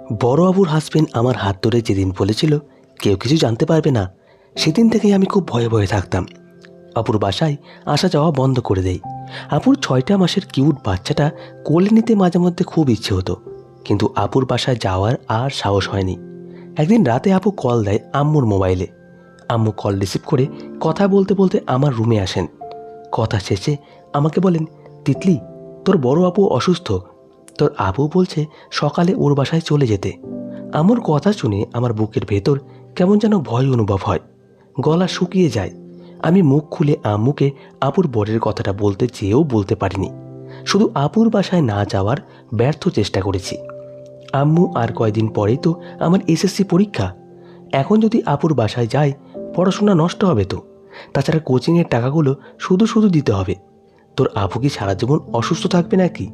বড় আবুর হাসবেন্ড আমার হাত ধরে যেদিন বলেছিল কেউ কিছু জানতে পারবে না, সেদিন থেকেই আমি খুব ভয়ে ভয়ে থাকতাম। আপুর বাসায় আসা যাওয়া বন্ধ করে দেই। আপুর 6টা মাসের কিউট বাচ্চাটা কোলে নিতে মাঝে মধ্যে খুব ইচ্ছে হতো, কিন্তু আপুর বাসায় যাওয়ার আর সাহস হয়নি। একদিন রাতে আপু কল দেয় আম্মুর মোবাইলে। আম্মু কল রিসিভ করে কথা বলতে বলতে আমার রুমে আসেন। কথা শেষে আমাকে বলেন, তিতলি, তোর বড় আপু অসুস্থ, তোর আপু বলছে সকালে ওর বাসায় চলে যেতে। আম্মুর কথা শুনে আমার বুকের ভেতর কেমন যেন ভয় অনুভব হয়, গলা শুকিয়ে যায়। আমি মুখ খুলে আম্মুকে আপুর বরের কথাটা বলতে চেয়েও বলতে পারিনি। শুধু আপুর বাসায় না যাওয়ার ব্যর্থ চেষ্টা করেছি। আম্মু আর কয়দিন পরেই তো আমার এসএসসি পরীক্ষা। এখন যদি আপুর বাসায় যাই পড়াশোনা নষ্ট হবে তো। তাছাড়া কোচিংয়ের টাকাগুলো শুধু শুধু দিতে হবে। তোর আপু কি সারা জীবন অসুস্থ থাকবে নাকি?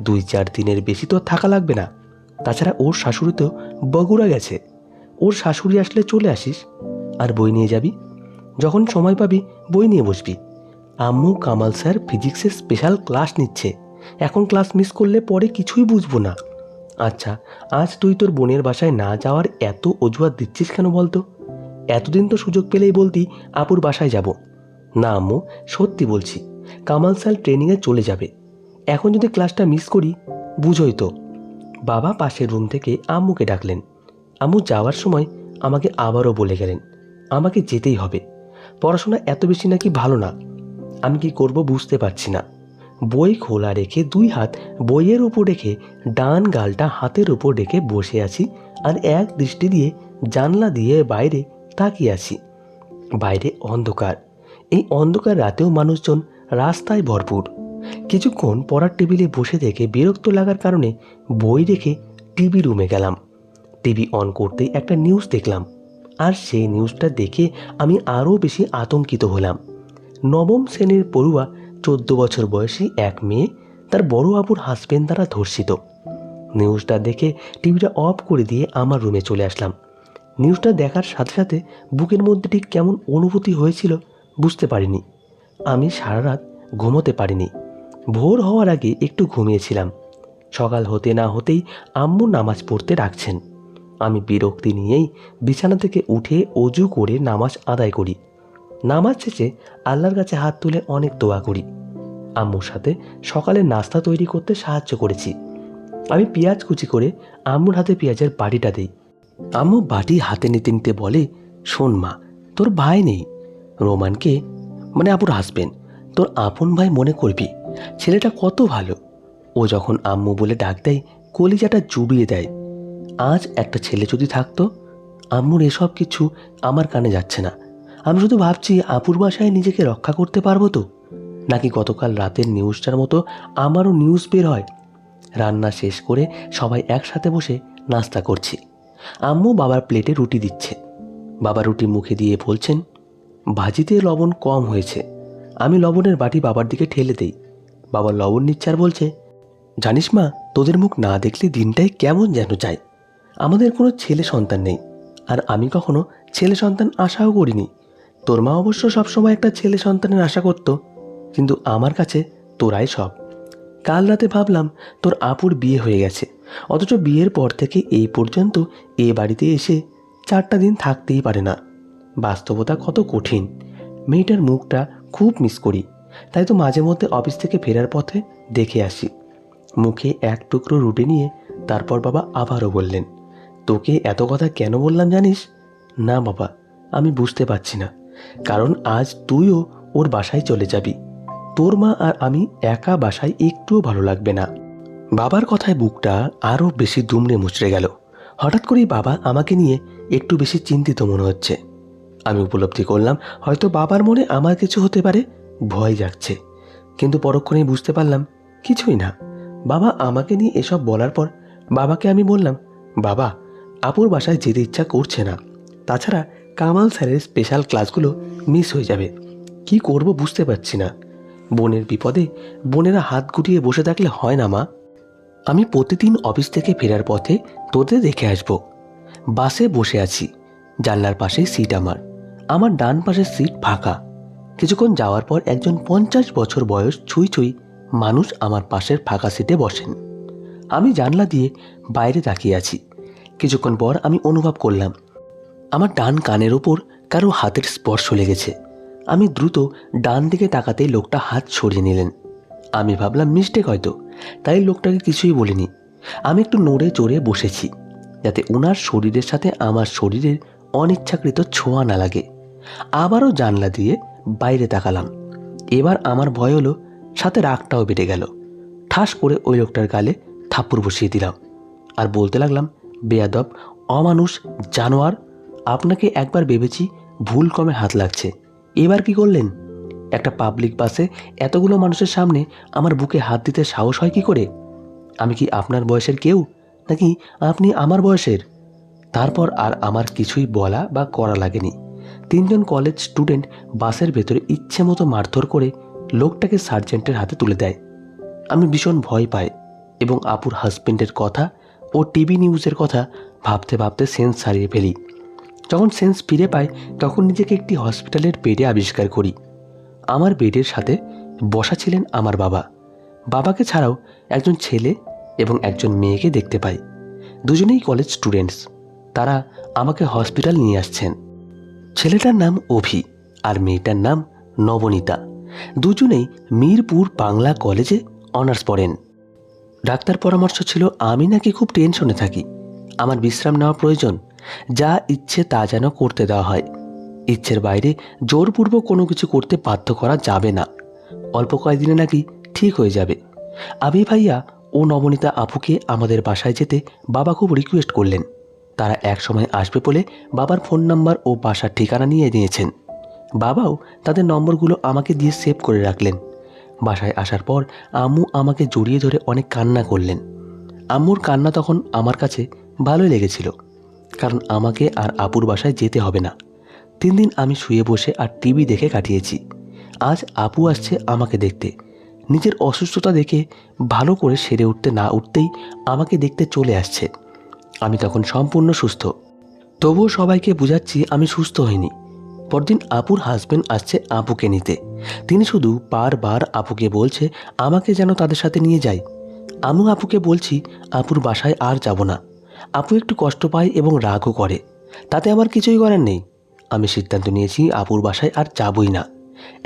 2-4 দিনের বেশি তো থাকা লাগবে না। তাছাড়া ওর শাশুড়ি তো বগুড়া গেছে, ওর শাশুড়ি আসলে চলে আসিস, আর বই নিয়ে যাবি। যখন সময় পাবি বই নিয়ে বসবি। আম্মু কামাল স্যার ফিজিক্সের স্পেশাল ক্লাস নিচ্ছে, এখন ক্লাস মিস করলে পরে কিছুই বুঝবো না। আচ্ছা, আজ তুই তোর বোনের বাসায় না যাওয়ার এত অজুহাত দিচ্ছিস কেন বলতো? এতদিন তো সুযোগ পেলেই বলতি আপুর বাসায় যাব। না আম্মু, সত্যি বলছি, কামাল স্যার ট্রেনিংয়ে চলে যাবে, এখন যদি ক্লাসটা মিস করি বুঝোই তো। বাবা পাশের রুম থেকে আম্মুকে ডাকলেন। আম্মু যাওয়ার সময় আমাকে আবারও বলে গেলেন আমাকে যেতেই হবে, পড়াশোনা এত বেশি নাকি ভালো না। আমি কি করব বুঝতে পারছি না। বই খোলা রেখে 2 হাত বইয়ের উপর রেখে ডান গালটা হাতের উপর রেখে বসে আছি, আর এক দৃষ্টি দিয়ে জানলা দিয়ে বাইরে তাকিয়ে আছি। বাইরে অন্ধকার। এই অন্ধকার রাতেও মানুষজন রাস্তায় ভরপুর। কিছুক্ষণ পড়ার টেবিলে বসে থেকে বিরক্ত লাগার কারণে বই রেখে টিভি রুমে গেলাম। টিভি অন করতেই একটা নিউজ দেখলাম, আর সেই নিউজটা দেখে আমি আরও বেশি আতঙ্কিত হলাম। 9ম শ্রেণীর পড়ুয়া 14 বছর বয়সী এক মেয়ে তার বড় আপুর হাসবেন্ড দ্বারা ধর্ষিত। নিউজটা দেখে টিভিটা অফ করে দিয়ে আমার রুমে চলে আসলাম। নিউজটা দেখার সাথে সাথে বুকের মধ্যে ঠিক কেমন অনুভূতি হয়েছিল বুঝতে পারিনি। আমি সারা রাত ঘুমোতে পারিনি। ভোর হওয়ার আগে একটু ঘুমিয়েছিলাম। সকাল হতে না হতেই আম্মু নামাজ পড়তে ডাকছেন। আমি বিরক্তি নিয়েই বিছানা থেকে উঠে অজু করে নামাজ আদায় করি। নামাজ শেষে আল্লাহর কাছে হাত তুলে অনেক দোয়া করি। আম্মুর সাথে সকালে নাস্তা তৈরি করতে সাহায্য করেছি। আমি পেঁয়াজ কুচি করে আম্মুর হাতে পেঁয়াজের বাটিটা দিই। আম্মু বাটি হাতে নিতে নিতে বলে, শোন মা, তোর ভাই নেই, রোমানকে, মানে আপুর হাসবেন্ড, তোর আপন ভাই মনে করবি। ছেলেটা কত ভালো। ও যখন আম্মু বলে ডাক দেয় কলিজাটা জুবিয়ে দেয়। আজ একটা ছেলে যদি থাকতো। আম্মুর এসব কিছু আমার কানে যাচ্ছে না। আমি শুধু ভাবছি আপুর বাসায় নিজেকে রক্ষা করতে পারবো তো, নাকি গতকাল রাতের নিউজটার মতো আমারও নিউজ বের হয়। রান্না শেষ করে সবাই একসাথে বসে নাস্তা করছি। আম্মু বাবার প্লেটে রুটি দিচ্ছে। বাবা রুটি মুখে দিয়ে বলছেন, ভাজিতে লবণ কম হয়েছে। আমি লবণের বাটি বাবার দিকে ঠেলে দেই। বাবা লবণ নিচ্ছে আর বলছে, জানিস মা, তোদের মুখ না দেখলে দিনটাই কেমন যেন যায়। আমাদের কোনো ছেলে সন্তান নেই, আর আমি কখনো ছেলে সন্তান আশাও করিনি। তোর মা অবশ্য সবসময় একটা ছেলে সন্তানের আশা করত, কিন্তু আমার কাছে তোরাই সব। কাল রাতে ভাবলাম তোর আপুর বিয়ে হয়ে গেছে, অথচ বিয়ের পর থেকে এই পর্যন্ত এ বাড়িতে এসে 4টা দিন থাকতেই পারে না। বাস্তবতা কত কঠিন। মেয়েটার মুখটা খুব মিস করি, তাই তো মাঝে মধ্যে অফিস থেকে ফেরার পথে দেখে আসি। মুখে এক টুকরো রুটি নিয়ে তারপর বাবা আবারও বললেন, তোকে এত কথা কেন বললাম জানিস? না বাবা, আমি বুঝতে পারছি না। কারণ আজ তুইও ওর বাসায় চলে যাবি। তোর মা আর আমি একা বাসায় একটুও ভালো লাগবে না। বাবার কথায় বুকটা আরও বেশি দুমড়ে মুচড়ে গেল। হঠাৎ করেই বাবা আমাকে নিয়ে একটু বেশি চিন্তিত মনে হচ্ছে। আমি উপলব্ধি করলাম হয়তো বাবার মনে আমার কিছু হতে পারে, ভয় জাগছে। কিন্তু পরক্ষণেই বুঝতে পারলাম কিছুই না। বাবা আমাকে নিয়ে এসব বলার পর বাবাকে আমি বললাম, বাবা, আপুর বাসায় যেতে ইচ্ছা করছে না। তাছাড়া কামাল স্যারের স্পেশাল ক্লাসগুলো মিস হয়ে যাবে। কি করব বুঝতে পারছি না। বোনের বিপদে বোনেরা হাত গুটিয়ে বসে থাকলে হয় না মা। আমি প্রতিদিন অফিস থেকে ফেরার পথে তোদের দেখে আসব। বাসে বসে আছি, জানলার পাশে সিট আমার। আমার ডান পাশের সিট ফাঁকা। কিছুক্ষণ যাওয়ার পর একজন 50 বছর বয়স ছুঁই ছুঁই মানুষ আমার পাশের ফাঁকা সিটে বসেন। আমি জানলা দিয়ে বাইরে তাকিয়ে আছি। কিছুক্ষণ পর আমি অনুভব করলাম আমার ডান কানের ওপর কারো হাতের স্পর্শ লেগেছে। আমি দ্রুত ডান দিকে তাকাতেই লোকটা হাত সরিয়ে নিলেন। আমি ভাবলাম মিস্টেক হয়তো, তাই লোকটাকে কিছুই বলিনি। আমি একটু নড়ে চড়ে বসেছি যাতে ওনার শরীরের সাথে আমার শরীরের অনিচ্ছাকৃত ছোঁয়া না লাগে। আবারও জানলা দিয়ে বাইরে তাকালাম। এবার আমার ভয় হলো, সাথে রাগটাও বেড়ে গেল। ঠাস করে ওই লোকটার গালে থাপ্পড় বসিয়ে দিলাম আর বলতে লাগলাম, বেয়াদব, অমানুষ, জানোয়ার, আপনাকে একবার ভেবেছি ভুল কমে হাত লাগছে, এবার কি করলেন? একটা পাবলিক বাসে এতগুলো মানুষের সামনে আমার বুকে হাত দিতে সাহস হয় কি করে? আমি কি আপনার বয়সের কেউ, নাকি আপনি আমার বয়সের? তারপর আর আমার কিছুই বলা বা করা লাগেনি। 3 জন কলেজ স্টুডেন্ট বাসের ভেতরে ইচ্ছে মতো মারধর করে লোকটাকে সার্জেন্টের হাতে তুলে দেয়। আমি ভীষণ ভয় পাই এবং আপুর হাজবেন্ডের কথা ও টিভি নিউজের কথা ভাবতে ভাবতে সেন্স হারিয়ে ফেলি। যখন সেন্স ফিরে পাই তখন নিজেকে একটি হসপিটালের বেডে আবিষ্কার করি। আমার বেডের সাথে বসা ছিলেন আমার বাবা। বাবাকে ছাড়াও একজন ছেলে এবং একজন মেয়েকে দেখতে পাই। দুজনেই কলেজ স্টুডেন্টস। তারা আমাকে হসপিটাল নিয়ে আসছেন। ছেলেটার নাম অভি আর মেয়েটার নাম নবনীতা। দুজনেই মিরপুর বাংলা কলেজে অনার্স পড়েন। ডাক্তার পরামর্শ ছিল আমি নাকি খুব টেনশনে থাকি, আমার বিশ্রাম নেওয়া প্রয়োজন, যা ইচ্ছে তা যেন করতে দেওয়া হয়, ইচ্ছের বাইরে জোরপূর্বক কোনো কিছু করতে বাধ্য করা যাবে না, অল্প কয়েকদিনে নাকি ঠিক হয়ে যাবে। আবি ভাইয়া ও নবনীতা আপুকে আমাদের বাসায় যেতে বাবা খুব রিকোয়েস্ট করলেন। তারা এক সময় আসবে বলে বাবার ফোন নাম্বার ও বাসার ঠিকানা নিয়ে নিয়েছেন। বাবাও তাদের নম্বরগুলো আমাকে দিয়ে সেভ করে রাখলেন। বাসায় আসার পর আম্মু আমাকে জড়িয়ে ধরে অনেক কান্না করলেন। আম্মুর কান্না তখন আমার কাছে ভালোই লেগেছিল, কারণ আমাকে আর আপুর বাসায় যেতে হবে না। 3 দিন আমি শুয়ে বসে আর টিভি দেখে কাটিয়েছি। আজ আপু আসছে আমাকে দেখতে। নিজের অসুস্থতা দেখে ভালো করে সেরে উঠতে না উঠতেই আমাকে দেখতে চলে আসছে। আমি তখন সম্পূর্ণ সুস্থ, তবুও সবাইকে বোঝাচ্ছি আমি সুস্থ হইনি। পরদিন আপুর হাজবেন্ড আসছে আপুকে নিতে। তিনি শুধু বারবার আপুকে বলছে আমাকে যেন তাদের সাথে নিয়ে যায়। আমিও আপুকে বলছি আপুর বাসায় আর যাব না। আপু একটু কষ্ট পায় এবং রাগও করে, তাতে আমার কিছুই করার নেই। আমি সিদ্ধান্ত নিয়েছি আপুর বাসায় আর যাবই না।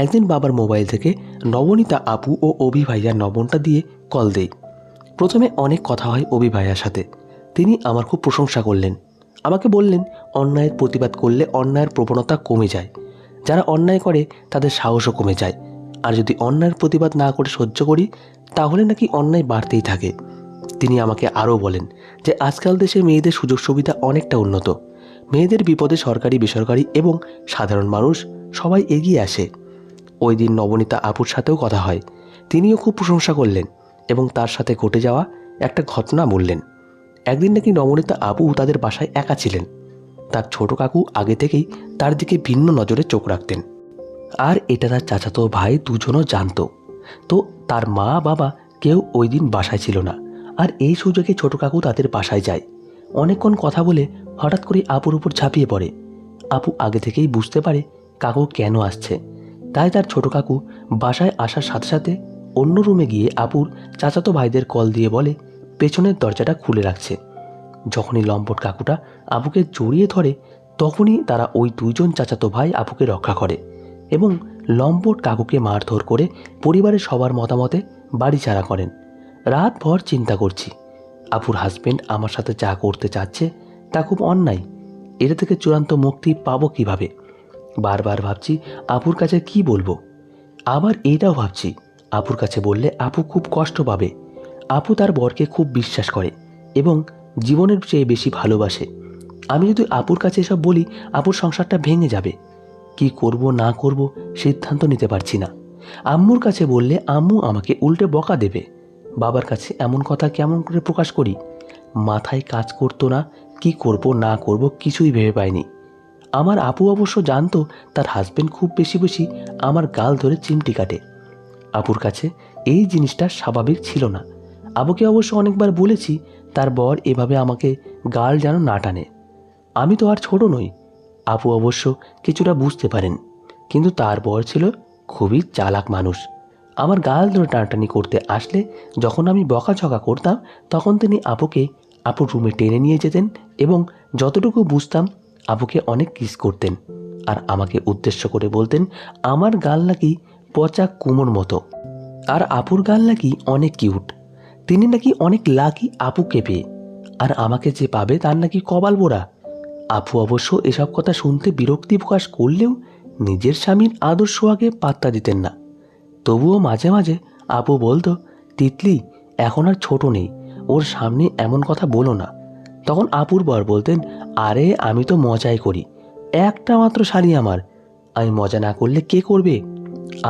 একদিন বাবার মোবাইল থেকে নবনীতা আপু ও অভি ভাইয়ার নম্বরটা দিয়ে কল দেই। প্রথমে অনেক কথা হয় অভি ভাইয়ার সাথে। তিনি আমার খুব প্রশংসা করলেন। আমাকে বললেন অন্যায়ের প্রতিবাদ করলে অন্যায়ের প্রবণতা কমে যায়, যারা অন্যায় করে তাদের সাহসও কমে যায়, আর যদি অন্যায়ের প্রতিবাদ না করে সহ্য করি তাহলে নাকি অন্যায় বাড়তেই থাকে। তিনি আমাকে আরও বলেন যে আজকাল দেশে মেয়েদের সুযোগ সুবিধা অনেকটা উন্নত। মেয়েদের বিপদে সরকারি বেসরকারি এবং সাধারণ মানুষ সবাই এগিয়ে আসে। ওই দিন নবনীতা আপুর সাথেও কথা হয়। তিনিও খুব প্রশংসা করলেন এবং তার সাথে ঘটে যাওয়া একটা ঘটনা বললেন। একদিন নাকি নবনীতা আপু তাদের বাসায় একা ছিলেন। তার ছোট কাকু আগে থেকেই তার দিকে ভিন্ন নজরে চোখ রাখতেন, আর এটা তার চাচাতো ভাই দুজনও জানতো। তো তার মা বাবা কেউ ওই দিন বাসায় ছিল না, আর এই সুযোগে ছোট কাকু তাদের বাসায় যায়। অনেকক্ষণ কথা বলে হঠাৎ করে আপুর উপর ঝাঁপিয়ে পড়ে। আপু আগে থেকেই বুঝতে পারে কাকু কেন আসছে, তাই তার ছোট কাকু বাসায় আসার সাথে সাথে অন্য রুমে গিয়ে আপুর চাচাতো ভাইদের কল দিয়ে বলে পেছনের দরজাটা খুলে রাখছে। যখনই লম্পট কাকুটা আপুকে জড়িয়ে ধরে তখনই তারা ওই 2 জন চাচাতো ভাই আপুকে রক্ষা করে এবং লম্পট কাকুকে মারধর করে পরিবারের সবার মতামতে বাড়ি ছাড়া করেন। রাতভর চিন্তা করছি আপুর হাজবেন্ড আমার সাথে যা করতে চাচ্ছে তা খুব অন্যায়। এটা থেকে চূড়ান্ত মুক্তি পাবো কিভাবে? বারবার ভাবছি আপুর কাছে কি বলবো। আবার এটাও ভাবছি আপুর কাছে বললে আপু খুব কষ্ট পাবে। আপু তার বরকে খুব বিশ্বাস করে এবং জীবনের চেয়ে বেশি ভালোবাসে। আমি যদি আপুর কাছে এসব বলি আপুর সংসারটা ভেঙে যাবে। কি করব না করব সিদ্ধান্ত নিতে পারছি না। আম্মুর কাছে বললে আম্মু আমাকে উল্টে বকা দেবে। বাবার কাছে এমন কথা কেমন করে প্রকাশ করি? মাথায় কাজ করতো না, কি করব না করব কিছুই ভেবে পাইনি। আমার আপু অবশ্য জানতো তার হাজবেন্ড খুব বেশি বেশি আমার গাল ধরে চিমটি কাটে। আপুর কাছে এই জিনিসটা স্বাভাবিক ছিল না। আবুকে অবশ্য অনেকবার বলেছি তার বর এভাবে আমাকে গাল যেন না টানে। আমি তো আর ছোট নই। আপু অবশ্য কিছুটা বুঝতে পারেন, কিন্তু তার বর ছিল খুবই চালাক মানুষ। আমার গাল ধরে টানাটানি করতে আসলে যখন আমি বকাঝকা করতাম তখন তিনি আপুকে আপুর রুমে টেনে নিয়ে যেতেন এবং যতটুকু বুঝতাম আপুকে অনেক কিস করতেন আর আমাকে উদ্দেশ্য করে বলতেন আমার গাল নাকি পচা কুমোর মতো আর আপুর গাল নাকি অনেক কিউট, তিনি নাকি অনেক লাকি আপুকে পেয়ে, আর আমাকে যে পাবে তার নাকি কপাল পোড়া। আপু অবশ্য এসব কথা শুনতে বিরক্তি প্রকাশ করলেও নিজের স্বামীর আদর্শ আগে পাত্তা দিতেন না। তবুও মাঝে মাঝে আপু বলতো, তিতলি এখন আর ছোট নেই, ওর সামনে এমন কথা বলো না। তখন আপুর বর বলতেন, আরে আমি তো মজাই করি, একটা মাত্র শাড়ি আমার, আমি মজা না করলে কে করবে।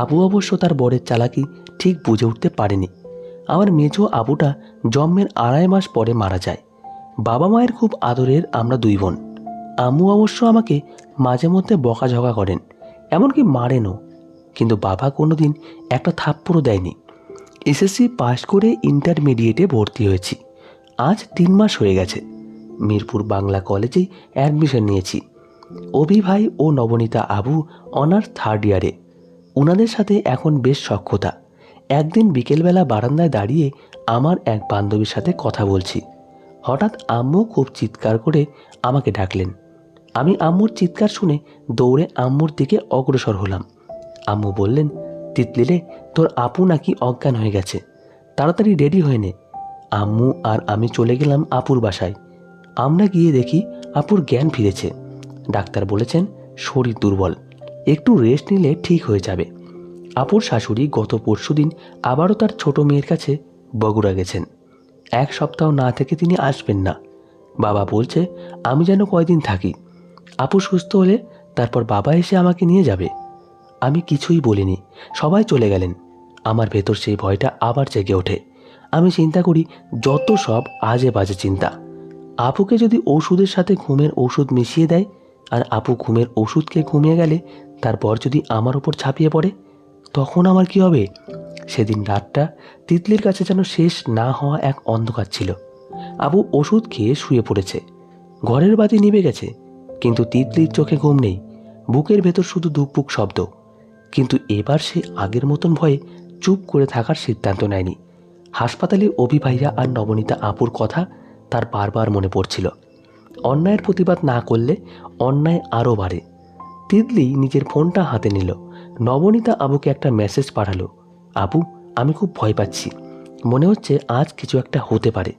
আপু অবশ্য তার বরের চালাকি ঠিক বুঝে উঠতে পারেনি। আমার মেজো আপুটা জন্মের 2.5 মাস পরে মারা যায়। বাবা মায়ের খুব আদরের আমরা 2 বোন। আম্মু অবশ্য আমাকে মাঝে মধ্যে বকাঝকা করেন, এমনকি মারেনও, কিন্তু বাবা কোনোদিন একটা থাপ্পড়ও দেয়নি। এসএসসি পাশ করে ইন্টারমিডিয়েটে ভর্তি হয়েছি। আজ 3 মাস হয়ে গেছে। মিরপুর বাংলা কলেজেই অ্যাডমিশন নিয়েছি। অভি ভাই ও নবনীতা আবু অনার্স 3rd ইয়ারে। ওনাদের সাথে এখন বেশ সখ্যতা। একদিন বিকেলবেলা বারান্দায় দাঁড়িয়ে আমার এক বান্ধবীর সাথে কথা বলছি। হঠাৎ আম্মু খুব চিৎকার করে আমাকে ডাকলেন। আমি আম্মুর চিৎকার শুনে দৌড়ে আম্মুর দিকে অগ্রসর হলাম। আম্মু বললেন, তিতলিরে তোর আপু নাকি অজ্ঞান হয়ে গেছে, তাড়াতাড়ি রেডি হয়ে নে। আম্মু আর আমি চলে গেলাম আপুর বাসায়। আমরা গিয়ে দেখি আপুর জ্ঞান ফিরেছে। ডাক্তার বলেছেন শরীর দুর্বল, একটু রেস্ট নিলে ঠিক হয়ে যাবে। আপুর শাশুড়ি গত পরশুদিন আবারও তার ছোট মেয়ের কাছে বগুড়া গেছেন। 1 সপ্তাহ না থেকে তিনি আসবেন না। বাবা বলছে আমি যেন কয়দিন থাকি, আপু সুস্থ হলে তারপর বাবা এসে আমাকে নিয়ে যাবে। আমি কিছুই বলিনি, সবাই চলে গেলেন। আমার ভেতর সেই ভয়টা আবার জেগে ওঠে। আমি চিন্তা করি যত সব আজে বাজে চিন্তা। আপুকে যদি ওষুধের সাথে ঘুমের ওষুধ মিশিয়ে দেয় আর আপু ঘুমের ওষুধ খেয়ে ঘুমিয়ে গেলে তারপর যদি আমার ওপর ঝাঁপিয়ে পড়ে, তখন আমার কি হবে? সেদিন রাতটা তিতলির কাছে যেন শেষ না হওয়া এক অন্ধকার ছিল। আপু ওষুধ খেয়ে শুয়ে পড়েছে, ঘরের বাতি নিভে গেছে, কিন্তু তিতলির চোখে ঘুম নেই, বুকের ভেতর শুধু ধুকপুক শব্দ। কিন্তু এবার সে আগের মতন ভয়ে চুপ করে থাকার সিদ্ধান্ত নেয়নি। হাসপাতালে অভি ভাইয়া আর নবনীতা আপুর কথা তার বারবার মনে পড়ছিল। অন্যায়ের প্রতিবাদ না করলে অন্যায় আরও বাড়ে। তিতলি নিজের ফোনটা হাতে নিল। নবনীতা আবুকে একটা মেসেজ পাঠালো, আপু আমি খুব ভয় পাচ্ছি, মনে হচ্ছে আজ কিছু একটা হতে পারে।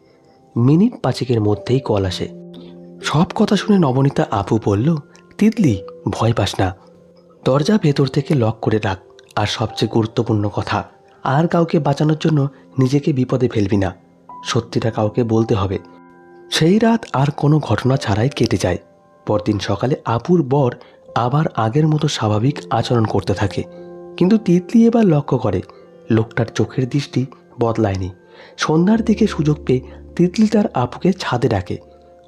মিনিট 5 মধ্যেই কল আসে। সব কথা শুনে নবনীতা আপু বলল, তিতলি ভয় পাস না, দরজা ভেতর থেকে লক করে রাখ, আর সবচেয়ে গুরুত্বপূর্ণ কথা, আর কাউকে বাঁচানোর জন্য নিজেকে বিপদে ফেলবি না, সত্যিটা কাউকে বলতে হবে। সেই রাত আর কোনো ঘটনা ছাড়াই কেটে যায়। পরদিন সকালে আপুর বর আবার আগের মতো স্বাভাবিক আচরণ করতে থাকে, কিন্তু তিতলি এবার লক্ষ্য করে লোকটার চোখের দৃষ্টি বদলায়নি। সন্ধ্যার দিকে সুযোগ পেয়ে তিতলি তার আপুকে ছাদে ডাকে।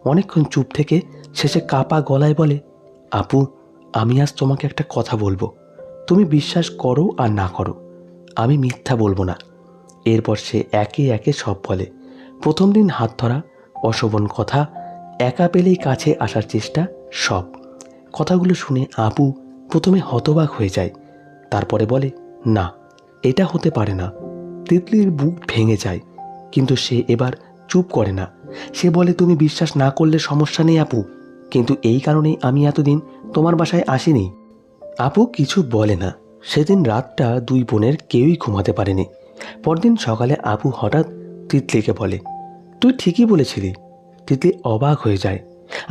অনেকক্ষণ চুপ থেকে শেষে কাপা গলায় বলে, আপু আমি আজ তোমাকে একটা কথা বলবো, তুমি বিশ্বাস করো আর না করো, আমি মিথ্যা বলবো না। এরপর সে একে একে সব বলে। প্রথম দিন হাত ধরা, অশোভন কথা, একা পেলেই কাছে আসার চেষ্টা, সব কথাগুলো শুনে আপু প্রথমে হতবাক হয়ে যায়, তারপরে বলে, না এটা হতে পারে না। তিতলির বুক ভেঙে যায়, কিন্তু সে এবার চুপ করে না। সে বলে, তুমি বিশ্বাস না করলে সমস্যা নেই আপু, কিন্তু এই কারণেই আমি এতদিন তোমার বাসায় আসিনি। আপু কিছু বলে না। সেদিন রাতটা 2 বোনের কেউই ঘুমাতে পারেনি। পরদিন সকালে আপু হঠাৎ তিতলিকে বলে, তুই ঠিকই বলেছিলি। তিতলি অবাক হয়ে যায়।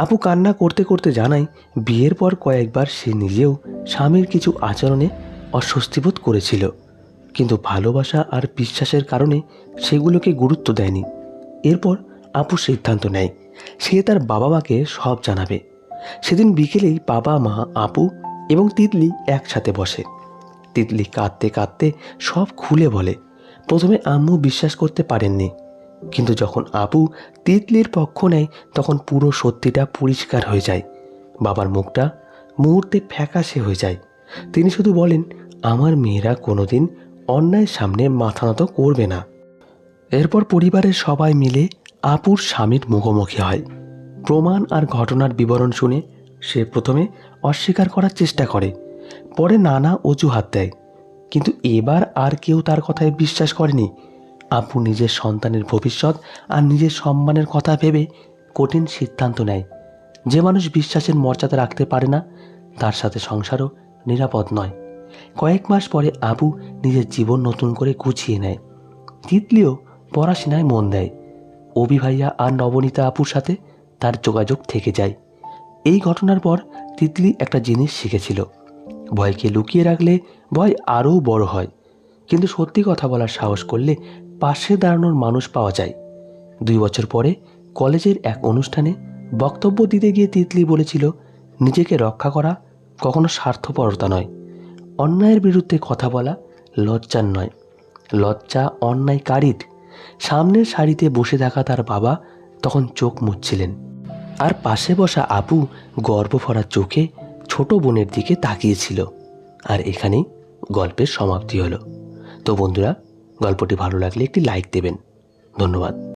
আপু কান্না করতে করতে জানায়, বিয়ের পর কয়েকবার সে নিজেও স্বামীর কিছু আচরণে অস্বস্তি বোধ করেছিল, কিন্তু ভালোবাসা আর বিশ্বাসের কারণে সেগুলোকে গুরুত্ব দেয়নি। এরপর আপু সিদ্ধান্ত নেয় সে তার বাবা মাকে সব জানাবে। সেদিন বিকেলেই বাবা মা আপু এবং তিতলি একসাথে বসে। তিতলি কাঁদতে কাঁদতে সব খুলে বলে। প্রথমে আম্মু বিশ্বাস করতে পারেননি, কিন্তু যখন আপু তিতলির পক্ষ নেয় তখন পুরো সত্যিটা পরিষ্কার হয়ে যায়। বাবার মুখটা মুহূর্তে ফ্যাকাশে হয়ে যায়। তিনি শুধু বলেন, আমার মেয়েরা কোনোদিন অন্যায়ের সামনে মাথা নত করবে না। এরপর পরিবারের সবাই মিলে আপুর স্বামীর মুখোমুখি হয়। প্রমাণ আর ঘটনার বিবরণ শুনে সে প্রথমে অস্বীকার করার চেষ্টা করে, পরে নানা অজুহাত দেয়, কিন্তু এবার আর কেউ তার কথায় বিশ্বাস করেনি। আপু নিজের সন্তানের ভবিষ্যৎ আর নিজের সম্মানের কথা ভেবে কঠিন সিদ্ধান্ত নেয়। যে মানুষ বিশ্বাসের মর্যাদা রাখতে পারে না, তার সাথে সংসারও নিরাপদ নয়। কয়েক মাস পরে আপু নিজের জীবন নতুন করে গুছিয়ে নেয়। তিতলিও পড়াশোনায় মন দেয়। অভি ভাইয়া আর নবনীতা আপুর সাথে তার যোগাযোগ থেকে যায়। এই ঘটনার পর তিতলি একটা জিনিস শিখেছিল, ভয়কে লুকিয়ে রাখলে ভয় আরও বড় হয়, কিন্তু সত্যি কথা বলার সাহস করলে পাশে দাঁড়ানোর মানুষ পাওয়া যায়। 2 বছর পরে কলেজের এক অনুষ্ঠানে বক্তব্য দিতে গিয়ে তিতলি বলেছিল, নিজেকে রক্ষা করা কখনো স্বার্থপরতা নয়, অন্যায়ের বিরুদ্ধে কথা বলা লজ্জার নয়, লজ্জা অন্যায়কারীর। সামনের সারিতে বসে থাকা তার বাবা তখন চোখ মুছছিলেন, আর পাশে বসা আপু গর্বভরা চোখে ছোট বোনের দিকে তাকিয়েছিল। আর এখানেই গল্পের সমাপ্তি হলো। তো বন্ধুরা, গল্পটি ভালো লাগলে একটি লাইক দেবেন। ধন্যবাদ।